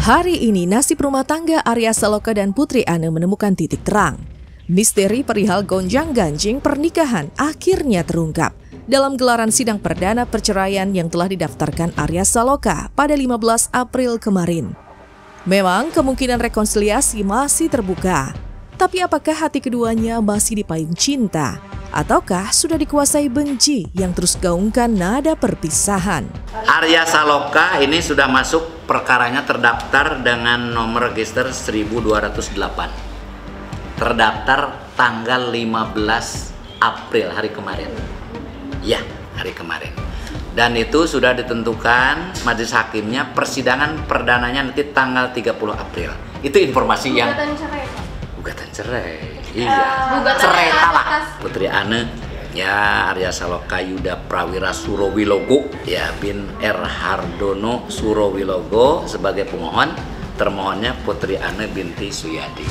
Hari ini nasib rumah tangga Arya Saloka dan Putri Ane menemukan titik terang. Misteri perihal gonjang-ganjing pernikahan akhirnya terungkap dalam gelaran sidang perdana perceraian yang telah didaftarkan Arya Saloka pada 15 April kemarin. Memang kemungkinan rekonsiliasi masih terbuka, tapi apakah hati keduanya masih dipayung cinta? Ataukah sudah dikuasai benci yang terus gaungkan nada perpisahan? Arya Saloka ini sudah masuk, perkaranya terdaftar dengan nomor register 1208. Terdaftar tanggal 15 April, hari kemarin. Ya, hari kemarin. Dan itu sudah ditentukan majelis hakimnya, persidangan perdananya nanti tanggal 30 April. Itu informasi yang... Gugatan cerai, Pak? Gugatan cerai. Iya, cerai lah. Putri Ane, ya Arya Saloka Yuda Prawira Surowilogo, ya bin R. Hardono Surowilogo sebagai pemohon, termohonnya Putri Ane binti Suyadi.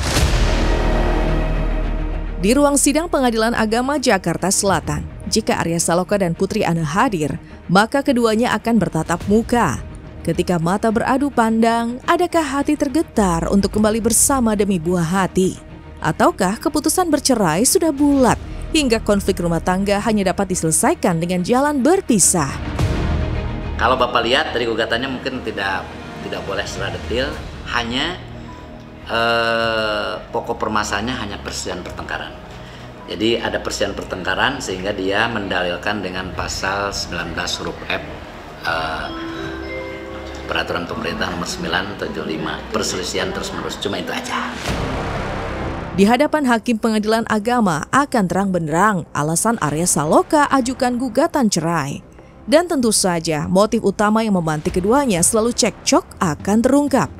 Di ruang sidang Pengadilan Agama Jakarta Selatan, jika Arya Saloka dan Putri Ane hadir, maka keduanya akan bertatap muka. Ketika mata beradu pandang, adakah hati tergetar untuk kembali bersama demi buah hati? Ataukah keputusan bercerai sudah bulat hingga konflik rumah tangga hanya dapat diselesaikan dengan jalan berpisah? Kalau Bapak lihat dari gugatannya mungkin tidak boleh secara detail, hanya pokok permasalahannya hanya perselisihan pertengkaran. Jadi ada perselisihan pertengkaran sehingga dia mendalilkan dengan pasal 19 huruf F Peraturan Pemerintah nomor 975, perselisihan terus-menerus, cuma itu aja. Di hadapan Hakim Pengadilan Agama akan terang benderang alasan Arya Saloka ajukan gugatan cerai. Dan tentu saja motif utama yang memantik keduanya selalu cekcok akan terungkap.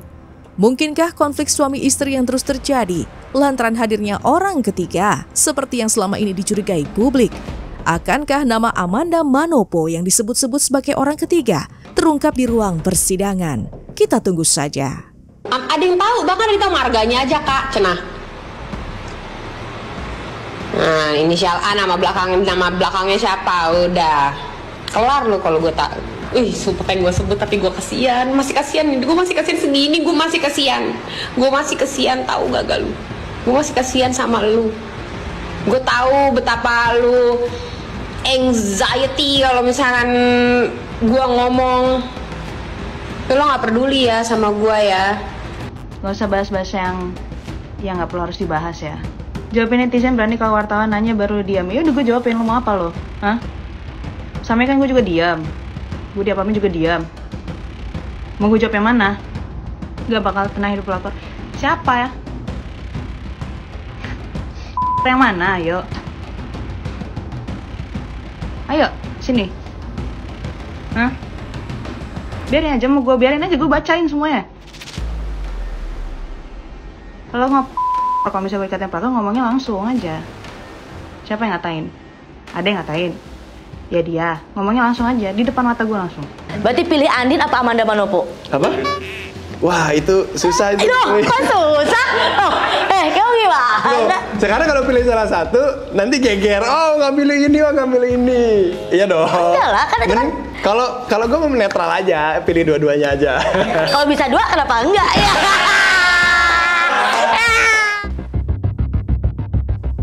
Mungkinkah konflik suami istri yang terus terjadi lantaran hadirnya orang ketiga seperti yang selama ini dicurigai publik? Akankah nama Amanda Manopo yang disebut-sebut sebagai orang ketiga terungkap di ruang persidangan? Kita tunggu saja. Ada yang tahu, bahkan ada yang tahu marganya aja, Kak, cenah. Nah, inisial A, nama belakangnya siapa? Udah kelar lu kalau gue tak. Sumpah pengen gue sebut tapi gue kasihan, masih kasihan segini, gue masih kasihan tahu gak lu? Gue masih kasihan sama lu. Gue tahu betapa lu anxiety kalau misalkan gue ngomong. Lo nggak peduli ya sama gue ya. Gak usah bahas-bahas yang nggak perlu harus dibahas ya. Jawabin netizen berani kalau wartawan nanya baru diam. Ya udah gue jawabin, lo mau apa lo? Hah? Sama kan gue juga diam. Gue diapain juga diam. Mau gue jawab yang mana? Gak bakal pernah hidup pelakor. Siapa ya? Yang mana? Ayo, sini. Hah? Biarin aja, mau gue biarin aja, gue bacain semuanya. Kalau kalau misalnya gue dikatain pelakor, ngomongnya langsung aja. Siapa yang ngatain? Ada yang ngatain? Ya dia, ngomongnya langsung aja, di depan mata gue langsung. Berarti pilih Andin apa Amanda Manopo? Apa? Wah, itu susah itu. Kok susah? Kamu gimana? Sekarang kalau pilih salah satu, nanti geger. Oh, nggak pilih ini, nggak pilih ini. Iya dong. Enggak lah, kan itu kan. Kalau gue mau netral aja, pilih dua-duanya aja. Kalau bisa dua, kenapa enggak ya?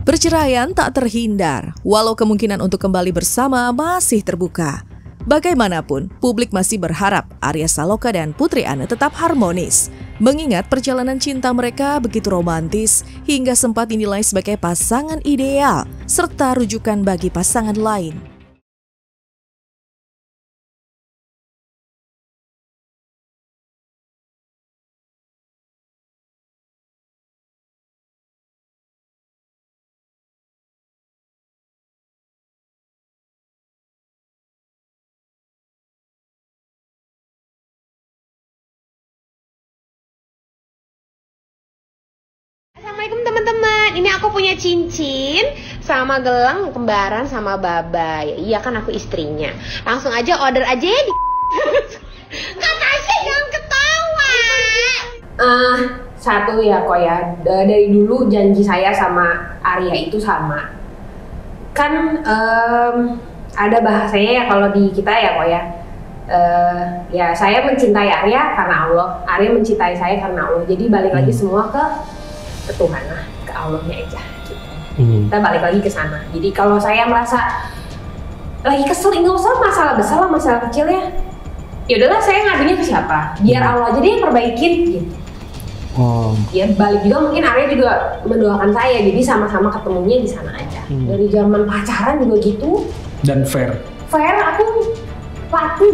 Perceraian tak terhindar, walau kemungkinan untuk kembali bersama masih terbuka. Bagaimanapun, publik masih berharap Arya Saloka dan Putri Ane tetap harmonis, mengingat perjalanan cinta mereka begitu romantis hingga sempat dinilai sebagai pasangan ideal serta rujukan bagi pasangan lain. Assalamualaikum teman-teman, ini aku punya cincin sama gelang kembaran sama Baba. Ya, iya kan aku istrinya. Langsung aja order aja ya di Kak Tasya jangan ketawa. Satu ya kok ya, dari dulu janji saya sama Arya itu sama. Kan ada bahasanya ya kalau di kita ya kok ya, Ya saya mencintai Arya karena Allah, Arya mencintai saya karena Allah. Jadi balik lagi semua ke Tuhan lah, ke Allahnya aja. Gitu. Kita balik lagi ke sana. Jadi kalau saya merasa lagi kesel, nggak usah masalah besar lah, masalah kecil ya. Ya udahlah, saya ngadunya ke siapa? Biar Allah aja dia yang perbaikin. Gitu. Ya balik juga mungkin Arya juga mendoakan saya, jadi sama-sama ketemunya di sana aja. Dari zaman pacaran juga gitu. Dan fair. Fair, aku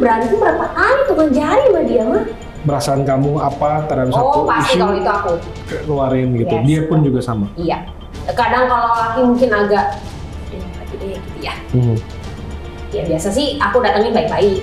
berantem berapa kali tuh kan jari sama dia mah. Perasaan kamu apa terhadap satu pasti isu kalau itu aku keluarin gitu. Yes. Dia pun juga sama. Iya. Kadang kalau laki mungkin agak gitu ya. Ya biasa sih aku datangin baik-baik.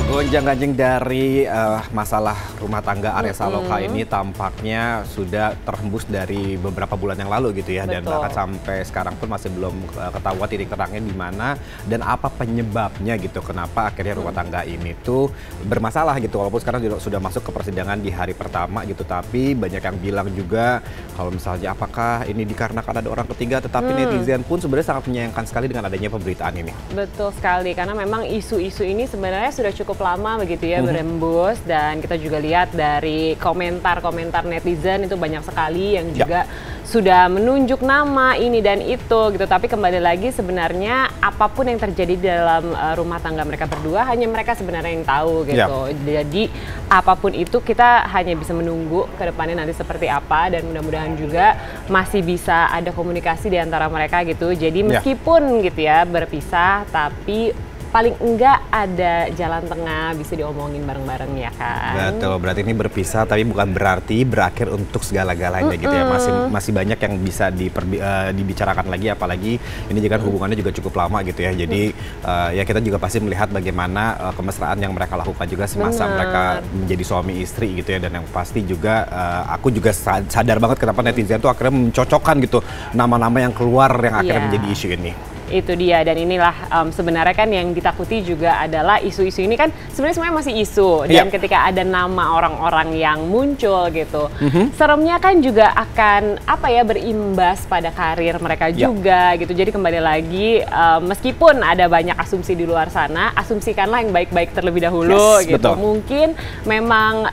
Gonjang-ganjing dari masalah rumah tangga Arya Saloka ini tampaknya sudah terhembus dari beberapa bulan yang lalu gitu ya. Betul. Dan bahkan sampai sekarang pun masih belum ketahuan titik terangnya di mana dan apa penyebabnya gitu, kenapa akhirnya rumah tangga ini tuh bermasalah gitu. Walaupun sekarang sudah masuk ke persidangan di hari pertama gitu, tapi banyak yang bilang juga kalau misalnya apakah ini dikarenakan ada orang ketiga, tetapi netizen pun sebenarnya sangat menyayangkan sekali dengan adanya pemberitaan ini. Betul sekali, karena memang isu-isu ini sebenarnya sudah cukup lama begitu ya berembus, dan kita juga lihat dari komentar-komentar netizen itu banyak sekali yang juga sudah menunjuk nama ini dan itu gitu. Tapi kembali lagi sebenarnya apapun yang terjadi di dalam rumah tangga mereka berdua hanya mereka sebenarnya yang tahu gitu. Jadi apapun itu kita hanya bisa menunggu ke depannya nanti seperti apa, dan mudah-mudahan juga masih bisa ada komunikasi di antara mereka gitu. Jadi meskipun gitu ya berpisah, tapi paling enggak ada jalan tengah, bisa diomongin bareng-bareng ya kan. Betul, berarti ini berpisah tapi bukan berarti berakhir untuk segala-galanya gitu ya. Masih banyak yang bisa dibicarakan lagi, apalagi ini juga hubungannya juga cukup lama gitu ya. Jadi ya kita juga pasti melihat bagaimana kemesraan yang mereka lakukan juga semasa mereka menjadi suami istri gitu ya. Dan yang pasti juga aku juga sadar banget kenapa netizen tuh akhirnya mencocokkan gitu nama-nama yang keluar yang akhirnya menjadi isu ini. Itu dia, dan inilah sebenarnya kan yang ditakuti juga adalah isu-isu ini kan sebenarnya masih isu, dan ketika ada nama orang-orang yang muncul gitu, seremnya kan juga akan apa ya, berimbas pada karir mereka juga gitu. Jadi kembali lagi meskipun ada banyak asumsi di luar sana, asumsikanlah yang baik-baik terlebih dahulu gitu. Betul. Mungkin memang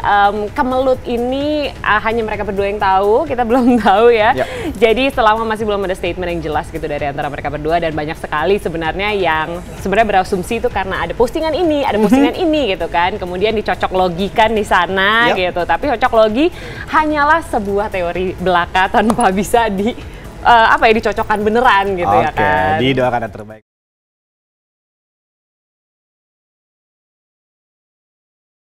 kemelut ini hanya mereka berdua yang tahu, kita belum tahu ya. Jadi selama masih belum ada statement yang jelas gitu dari antara mereka berdua, dan banyak sekali sebenarnya yang sebenarnya berasumsi itu karena ada postingan ini, ada postingan ini gitu kan, kemudian dicocok logikan di sana gitu. Tapi cocok logi hanyalah sebuah teori belaka tanpa bisa dicocokkan beneran gitu ya kan. Didoakan yang terbaik.